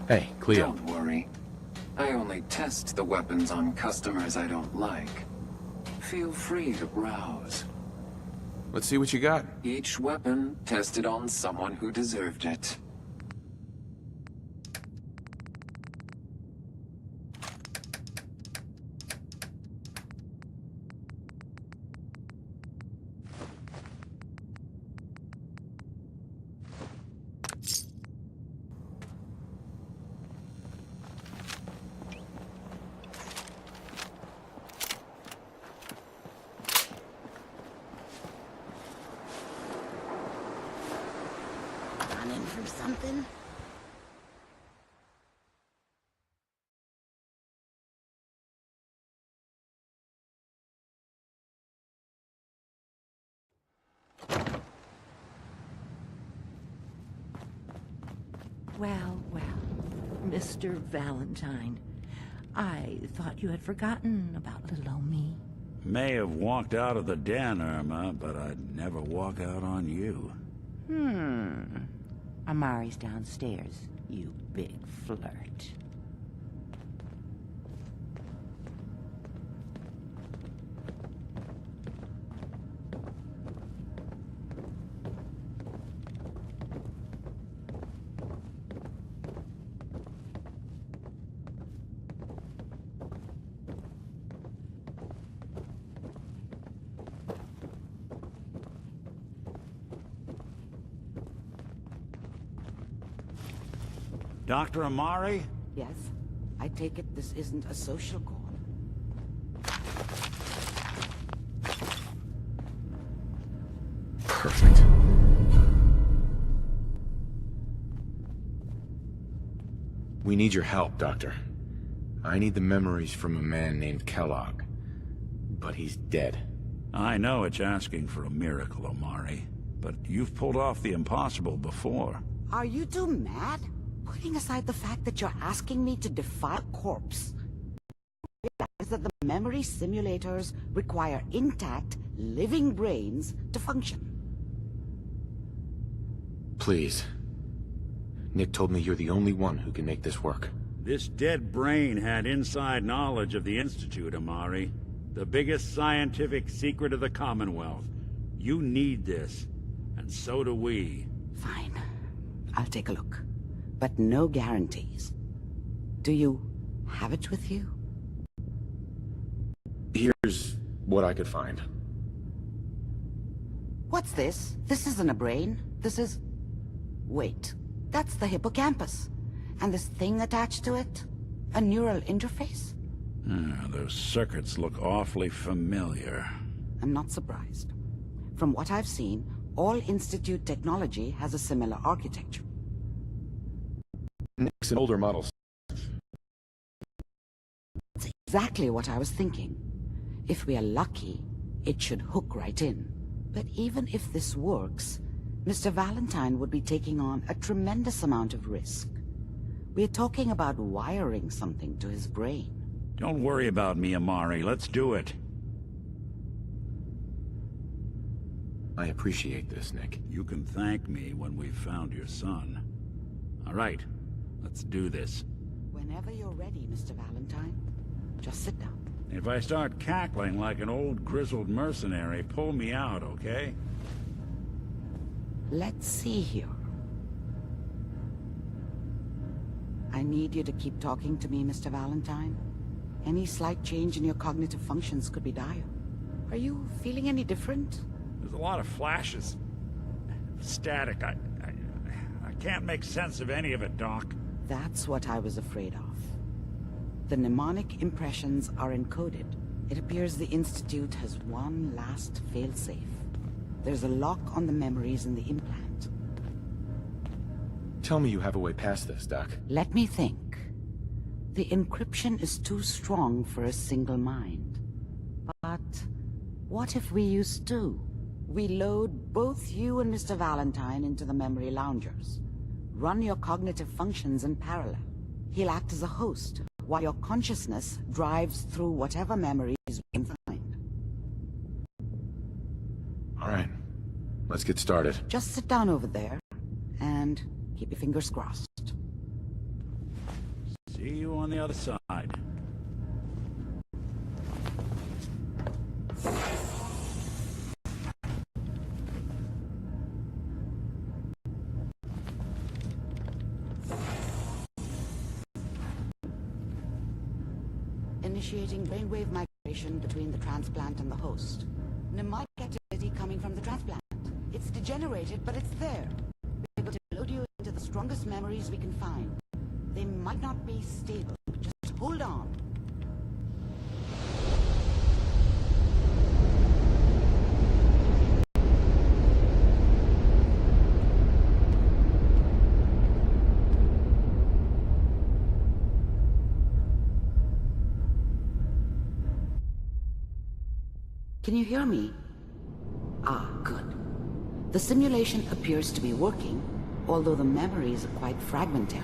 Hey, Cleo. Don't worry. I only test the weapons on customers I don't like. Feel free to browse. Let's see what you got. Each weapon tested on someone who deserved it. Running from something? Well, well, Mr. Valentine. I thought you had forgotten about little old me. May have walked out of the den, Irma, but I'd never walk out on you. Amari's downstairs, you big flirt. Dr. Amari? Yes. I take it this isn't a social call. Perfect. We need your help, Doctor. I need the memories from a man named Kellogg. But he's dead. I know it's asking for a miracle, Amari, but you've pulled off the impossible before. Are you two mad? Putting aside the fact that you're asking me to defy a corpse, realize that the memory simulators require intact, living brains to function. Please. Nick told me you're the only one who can make this work. This dead brain had inside knowledge of the Institute, Amari. The biggest scientific secret of the Commonwealth. You need this, and so do we. Fine. I'll take a look. But no guarantees. Do you have it with you? Here's what I could find. What's this? This isn't a brain. This is... Wait. That's the hippocampus. And this thing attached to it? A neural interface? Those circuits look awfully familiar. I'm not surprised. From what I've seen, all Institute technology has a similar architecture. Nick's an older model. That's exactly what I was thinking. If we are lucky, it should hook right in. But even if this works, Mr. Valentine would be taking on a tremendous amount of risk. We're talking about wiring something to his brain. Don't worry about me, Amari. Let's do it. I appreciate this, Nick. You can thank me when we've found your son. All right, let's do this. Whenever you're ready, Mr. Valentine, just sit down. If I start cackling like an old grizzled mercenary, pull me out, okay? Let's see here. I need you to keep talking to me, Mr. Valentine. Any slight change in your cognitive functions could be dire. Are you feeling any different? There's a lot of flashes. Static. I can't make sense of any of it, Doc. That's what I was afraid of. The mnemonic impressions are encoded. It appears the Institute has one last failsafe. There's a lock on the memories in the implant. Tell me you have a way past this, Doc. Let me think. The encryption is too strong for a single mind. But what if we use two? We load both you and Mr. Valentine into the memory loungers. Run your cognitive functions in parallel. He'll act as a host, while your consciousness drives through whatever memories we can find. All right. Let's get started. Just sit down over there, and keep your fingers crossed. See you on the other side. Initiating brainwave migration between the transplant and the host. Mnemonic activity coming from the transplant. It's degenerated, but it's there. We're able to load you into the strongest memories we can find. They might not be stable. Just hold on. Can you hear me? Ah, good. The simulation appears to be working, although the memories are quite fragmentary.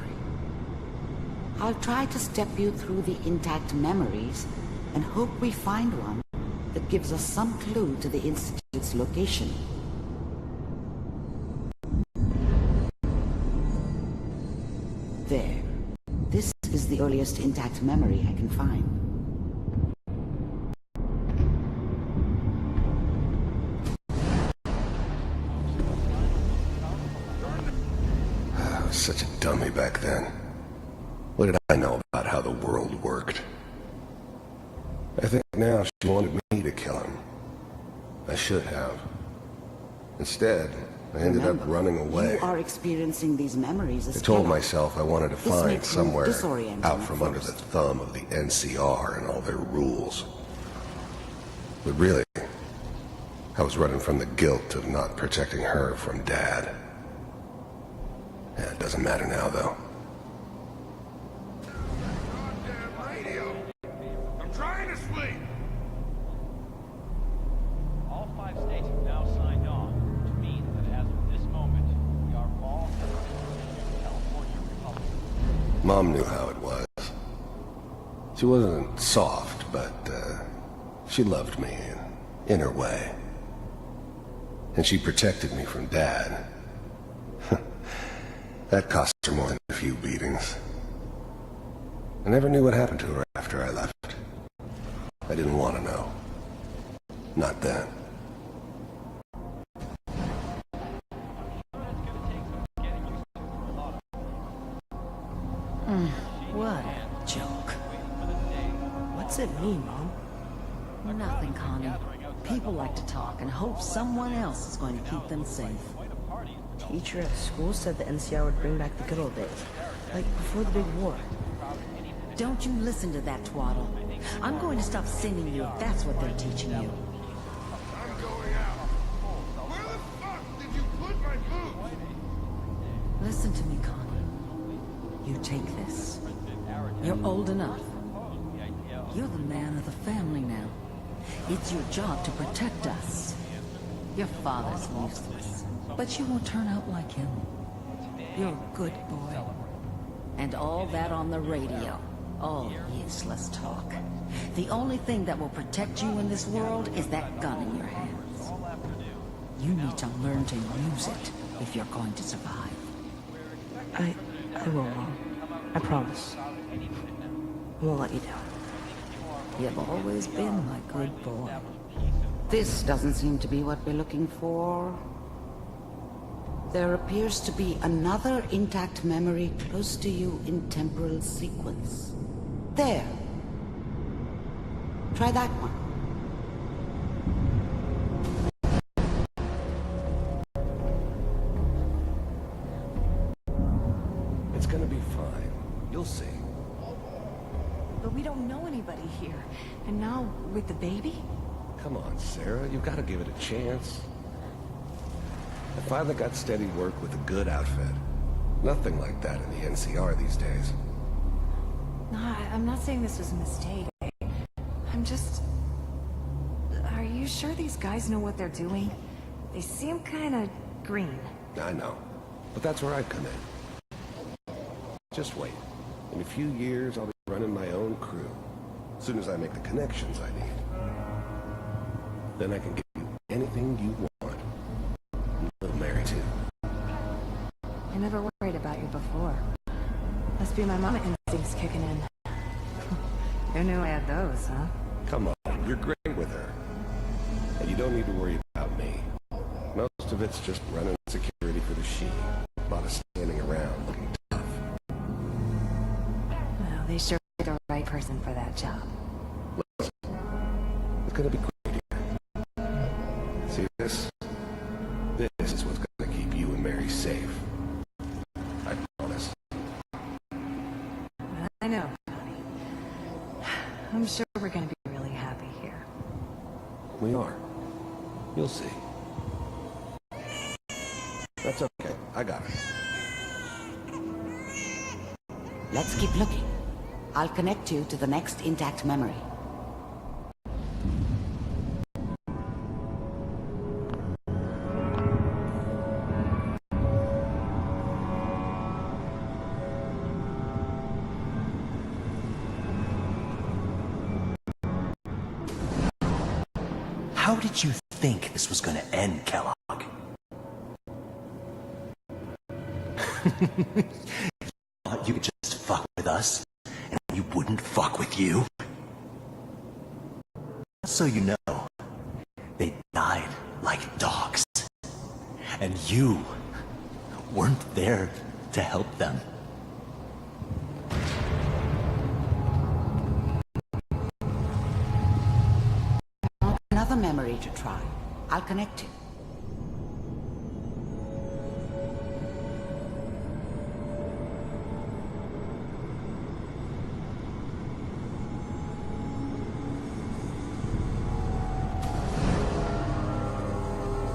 I'll try to step you through the intact memories and hope we find one that gives us some clue to the Institute's location. There. This is the earliest intact memory I can find. Such a dummy back then. What did I know about how the world worked? I think now she wanted me to kill him. I should have. Instead, I ended up running away. You are experiencing these memories as I told Kellogg. myself I wanted to This find makes me somewhere disorienting out from at under the first. thumb of the NCR and all their rules. But really, I was running from the guilt of not protecting her from Dad. Yeah, it doesn't matter now, though. I'm trying to sleep. All 5 states have now signed on, which means that as of this moment, we are all in California Republic. Mom knew how it was. She wasn't soft, but she loved me in her way. And she protected me from Dad. That cost her more than a few beatings. I never knew what happened to her after I left. I didn't want to know. Not then. What a joke. What's it mean, Mom? Nothing, Connie. People like to talk and hope someone else is going to keep them safe. Teacher at school said the NCR would bring back the good old days. Like before the big war. Don't you listen to that twaddle. I'm going to stop sending you if that's what they're teaching you. I'm going out. Where the fuck did you put my boots? Listen to me, Connie. You take this. You're old enough. You're the man of the family now. It's your job to protect us. Your father's useless, but you won't turn out like him. You're a good boy. And all that on the radio. All useless talk. The only thing that will protect you in this world is that gun in your hands. You need to learn to use it if you're going to survive. I will, Mom. I promise. I won't let you down. You've always been my good boy. This doesn't seem to be what we're looking for. There appears to be another intact memory close to you in temporal sequence. There. Try that one. It's gonna be fine. You'll see. But we don't know anybody here. And now, with the baby? Come on, Sarah. You've got to give it a chance. I finally got steady work with a good outfit. Nothing like that in the NCR these days. No, I'm not saying this was a mistake. I'm just... Are you sure these guys know what they're doing? They seem kinda green. I know. But that's where I come in. Just wait. In a few years, I'll be running my own crew. As soon as I make the connections I need. Then I can give you anything you want. And little Mary, too. I never worried about you before. Must Must be my mama instincts kicking in. Who knew I had those, huh? Come on, you're great with her. And you don't need to worry about me. Most of it's just running security for the she. A lot of standing around looking tough. Well, they sure picked the right person for that job. It's gonna be great here. See this? This is what's gonna keep you and Mary safe. I promise. I know, Connie. I'm sure we're gonna be really happy here. We are. You'll see. That's okay. I got it. Let's keep looking. I'll connect you to the next intact memory. How did you think this was gonna end, Kellogg? You thought you could just fuck with us, and we wouldn't fuck with you? So you know, they died like dogs. And you weren't there to help them. Another memory to try. I'll connect you.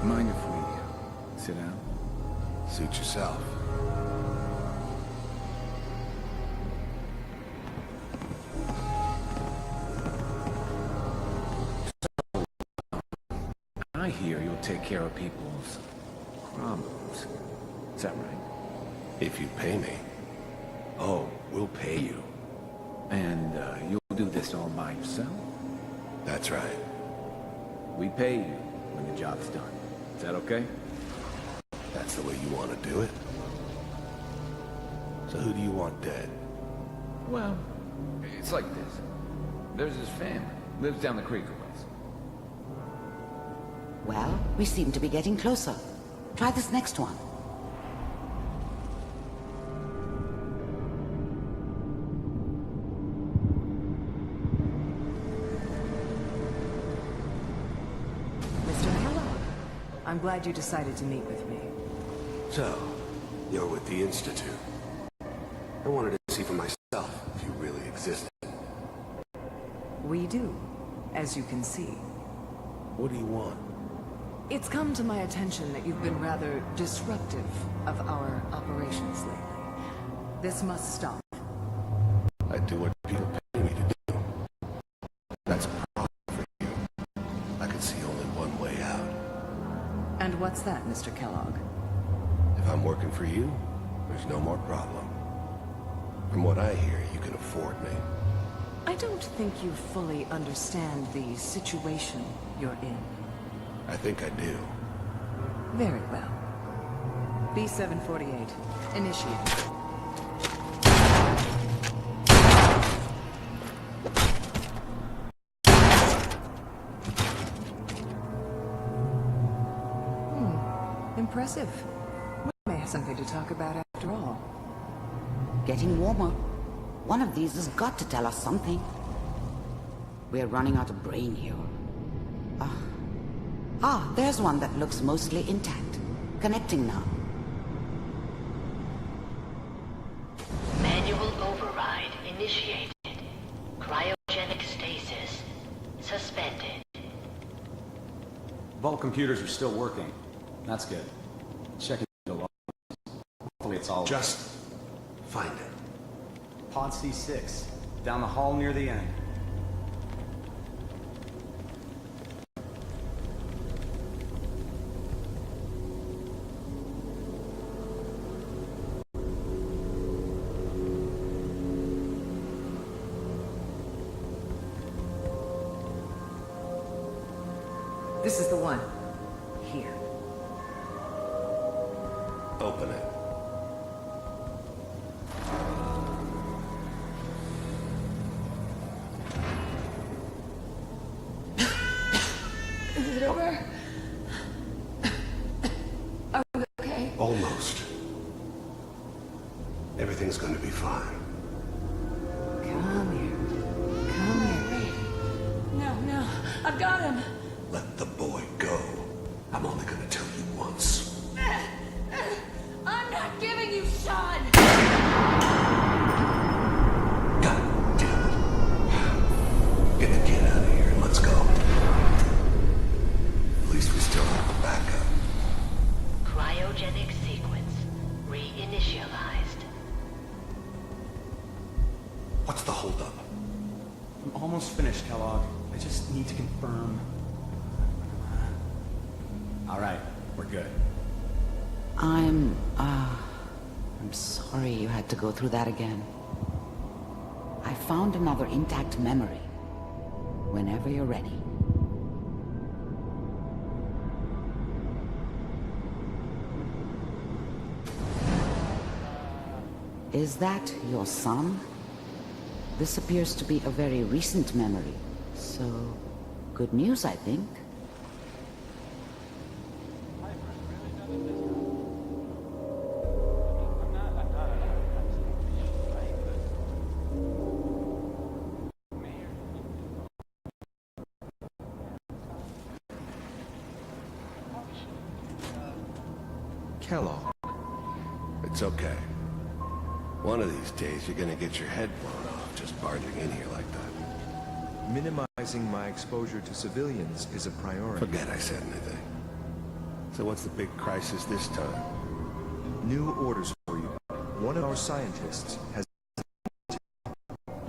Mind if we sit down? Suit yourself. I hear you'll take care of people's problems. Is that right? If you pay me. Oh, we'll pay you. And you'll do this all by yourself? That's right. We pay you when the job's done. Is that okay? That's the way you want to do it. So who do you want dead? Well, it's like this. There's his family. Lives down the creek a ways. Well, we seem to be getting closer. Try this next one. Mr. Kellogg, I'm glad you decided to meet with me. So, you're with the Institute. I wanted to see for myself if you really existed. We do, as you can see. What do you want? It's come to my attention that you've been rather disruptive of our operations lately. This must stop. I do what people pay me to do. That's a problem for you. I can see only one way out. And what's that, Mr. Kellogg? If I'm working for you, there's no more problem. From what I hear, you can afford me. I don't think you fully understand the situation you're in. I think I do. Very well. B-748, initiate. Impressive. We may have something to talk about after all. Getting warmer. One of these has got to tell us something. We're running out of brain here. There's one that looks mostly intact. Connecting now. Manual override initiated. Cryogenic stasis suspended. Vault computers are still working. That's good. Checking the logs. Hopefully it's all... Just find it. Pod C6. Down the hall near the end. This is the one. Here. Open it over? Are we okay? Almost. Everything's gonna be fine. Come here. No, I've got him. Let the boy go. I'm only gonna tell you once. I'm not giving you Sean! God damn it. Get the kid out of here and let's go. At least we still have a backup. Cryogenic sequence reinitialized. What's the holdup? I'm almost finished, Kellogg. I just need to confirm. All right, we're good. I'm sorry you had to go through that again. I found another intact memory. Whenever you're ready. Is that your son? This appears to be a very recent memory, so good news, I think. Kellogg. It's okay. One of these days you're gonna get your head blown off just barging in here like that. Minimizing my exposure to civilians is a priority. Forget I said anything. So what's the big crisis this time? New orders for you. One of our scientists has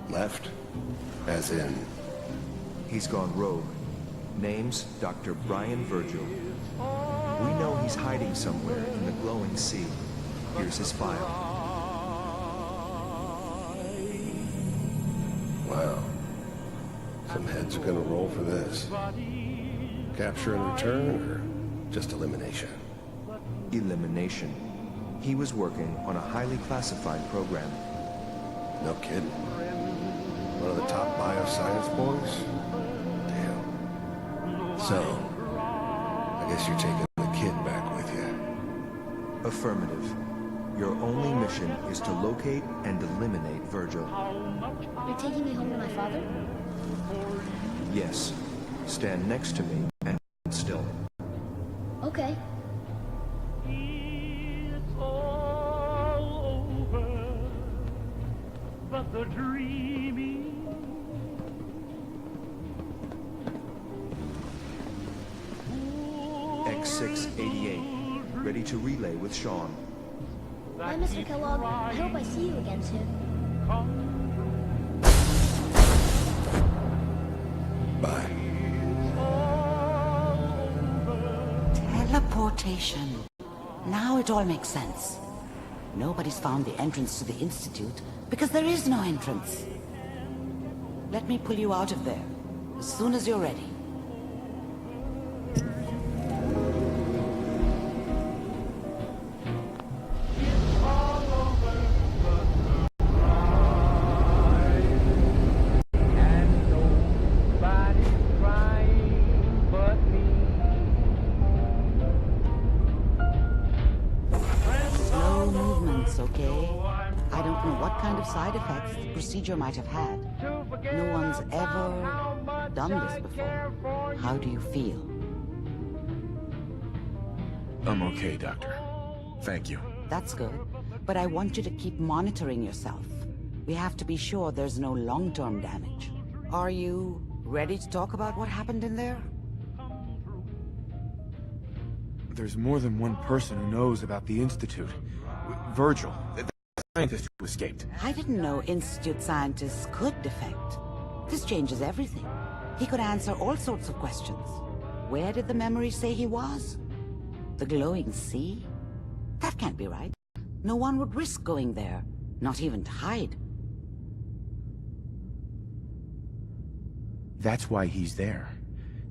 left? As in? He's gone rogue. Name's Dr. Brian Virgil. We know he's hiding somewhere in the glowing sea. Here's his file. Wow. Some heads are gonna roll for this. Capture and return, or just elimination? Elimination. He was working on a highly classified program. No kidding. One of the top bioscience boys? Damn. So, I guess you're taking the kid back with you. Affirmative. Your only mission is to locate and eliminate Virgil. You're taking me home to my father? Yes. Stand next to me and still. Okay. It's all over, but the dreaming. X688. Ready to relay with Sean. Bye, Mr. Kellogg. I hope I see you again soon. Bye. Teleportation. Now it all makes sense. Nobody's found the entrance to the Institute because there is no entrance. Let me pull you out of there as soon as you're ready. Side effects the procedure might have had. No one's ever done this before. How do you feel? I'm okay, Doctor. Thank you. That's good. But I want you to keep monitoring yourself. We have to be sure there's no long-term damage. Are you ready to talk about what happened in there? There's more than one person who knows about the Institute. Virgil, the scientist who escaped. I didn't know Institute scientists could defect. This changes everything. He could answer all sorts of questions. Where did the memory say he was? The glowing sea? That can't be right. No one would risk going there, not even to hide. That's why he's there.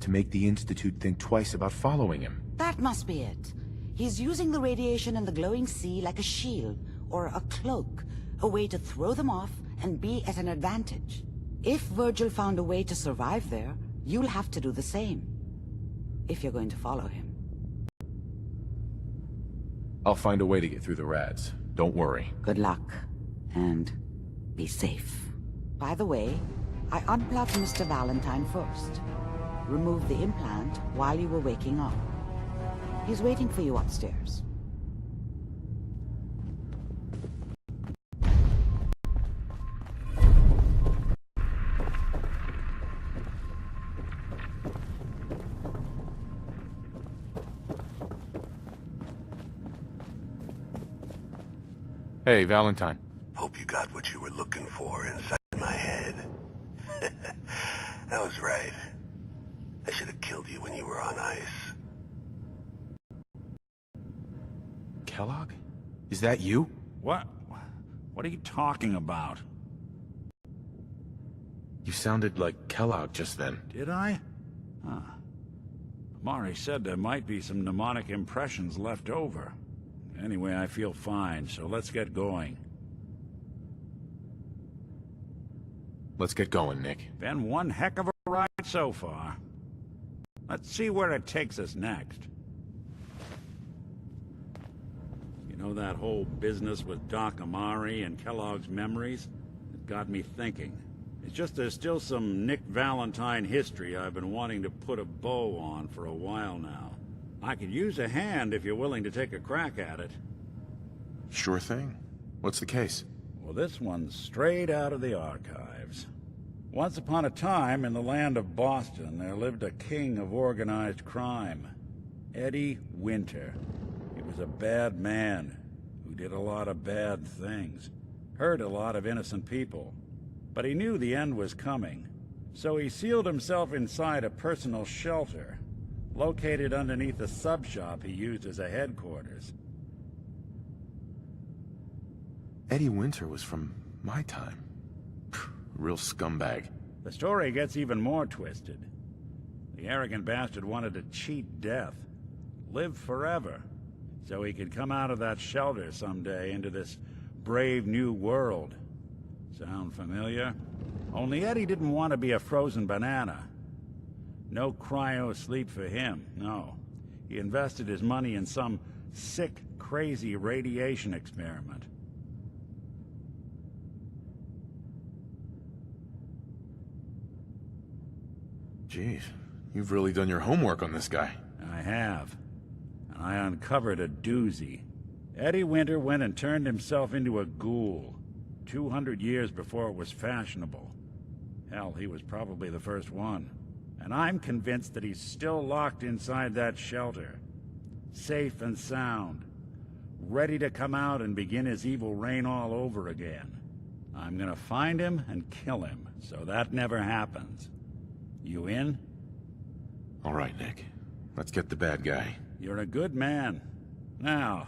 To make the Institute think twice about following him. That must be it. He's using the radiation in the glowing sea like a shield, or a cloak, a way to throw them off and be at an advantage. If Virgil found a way to survive there, you'll have to do the same. if you're going to follow him. I'll find a way to get through the rads. Don't worry. Good luck, and be safe. By the way, I unplugged Mr. Valentine first. Removed the implant while you were waking up. He's waiting for you upstairs. Hey, Valentine. Hope you got what you were looking for inside my head. That was right. I should have killed you when you were on ice. Kellogg? Is that you? What? What are you talking about? You sounded like Kellogg just then. Did I? Huh. Amari said there might be some mnemonic impressions left over. Anyway, I feel fine, so let's get going. Let's get going, Nick. Been one heck of a ride so far. Let's see where it takes us next. You know that whole business with Doc Amari and Kellogg's memories? It got me thinking. It's just there's still some Nick Valentine history I've been wanting to put a bow on for a while now. I could use a hand if you're willing to take a crack at it. Sure thing. What's the case? Well, this one's straight out of the archives. Once upon a time, in the land of Boston, there lived a king of organized crime, Eddie Winter. He was a bad man who did a lot of bad things, hurt a lot of innocent people. But he knew the end was coming, so he sealed himself inside a personal shelter, located underneath a sub-shop he used as a headquarters. Eddie Winter was from my time. Real scumbag. The story gets even more twisted. The arrogant bastard wanted to cheat death, live forever, so he could come out of that shelter someday into this brave new world. Sound familiar? Only Eddie didn't want to be a frozen banana. No cryo sleep for him, no. He invested his money in some sick, crazy radiation experiment. Jeez, you've really done your homework on this guy. I have. And I uncovered a doozy. Eddie Winter went and turned himself into a ghoul, 200 years before it was fashionable. Hell, he was probably the first one. And I'm convinced that he's still locked inside that shelter, safe and sound, ready to come out and begin his evil reign all over again. I'm gonna find him and kill him, so that never happens. You in? All right, Nick. Let's get the bad guy. You're a good man. Now,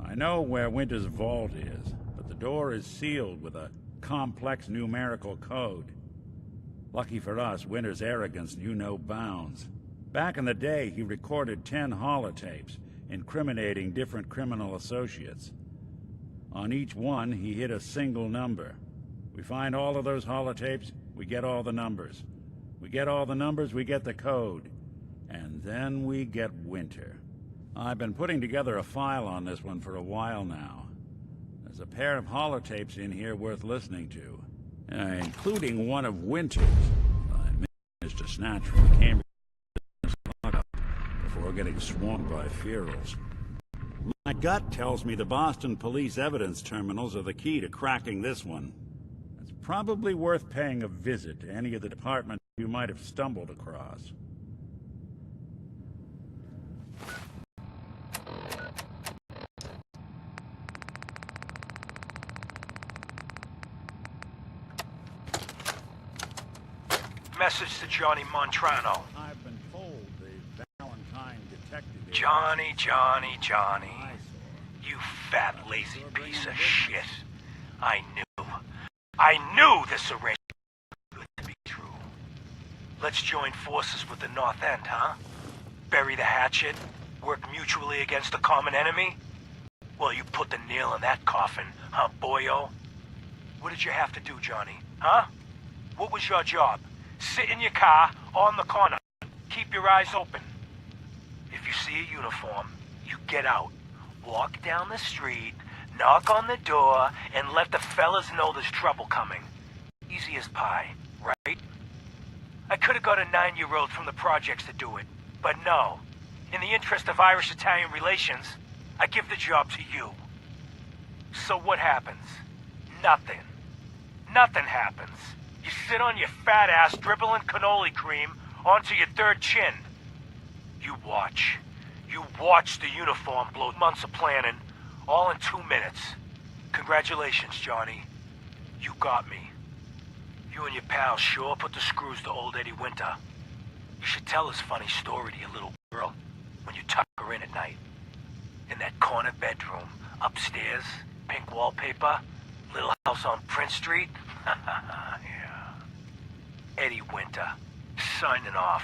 I know where Winter's vault is, but the door is sealed with a complex numerical code. Lucky for us, Winter's arrogance knew no bounds. Back in the day, he recorded 10 holotapes, incriminating different criminal associates. On each one, he hit a single number. We find all of those holotapes, we get all the numbers. We get all the numbers, we get the code. And then we get Winter. I've been putting together a file on this one for a while now. There's a pair of holotapes in here worth listening to. Including one of Winter's. I managed to snatch from the Cambridge lockup before getting swarmed by ferals. My gut tells me the Boston police evidence terminals are the key to cracking this one. It's probably worth paying a visit to any of the departments you might have stumbled across. Message to Johnny Montrano. I've been told the Valentine detective... Johnny. You fat, lazy piece of shit. I knew this arrangement was good to be true. Let's join forces with the North End, huh? Bury the hatchet, work mutually against the common enemy? Well, you put the nail in that coffin, huh, boyo? What did you have to do, Johnny? Huh? What was your job? Sit in your car, on the corner. Keep your eyes open. see a uniform, you get out, walk down the street, knock on the door, and let the fellas know there's trouble coming. Easy as pie, right? I could have got a 9-year-old from the projects to do it, but no. In the interest of Irish-Italian relations, I give the job to you. So what happens? Nothing. Nothing happens. You sit on your fat ass dribbling cannoli cream onto your third chin. You watch. You watch the uniform blow months of planning, all in 2 minutes. Congratulations, Johnny. You got me. You and your pals sure put the screws to old Eddie Winter. You should tell this funny story to your little girl when you tuck her in at night. In that corner bedroom, upstairs, pink wallpaper, little house on Prince Street. Yeah. Eddie Winter, signing off.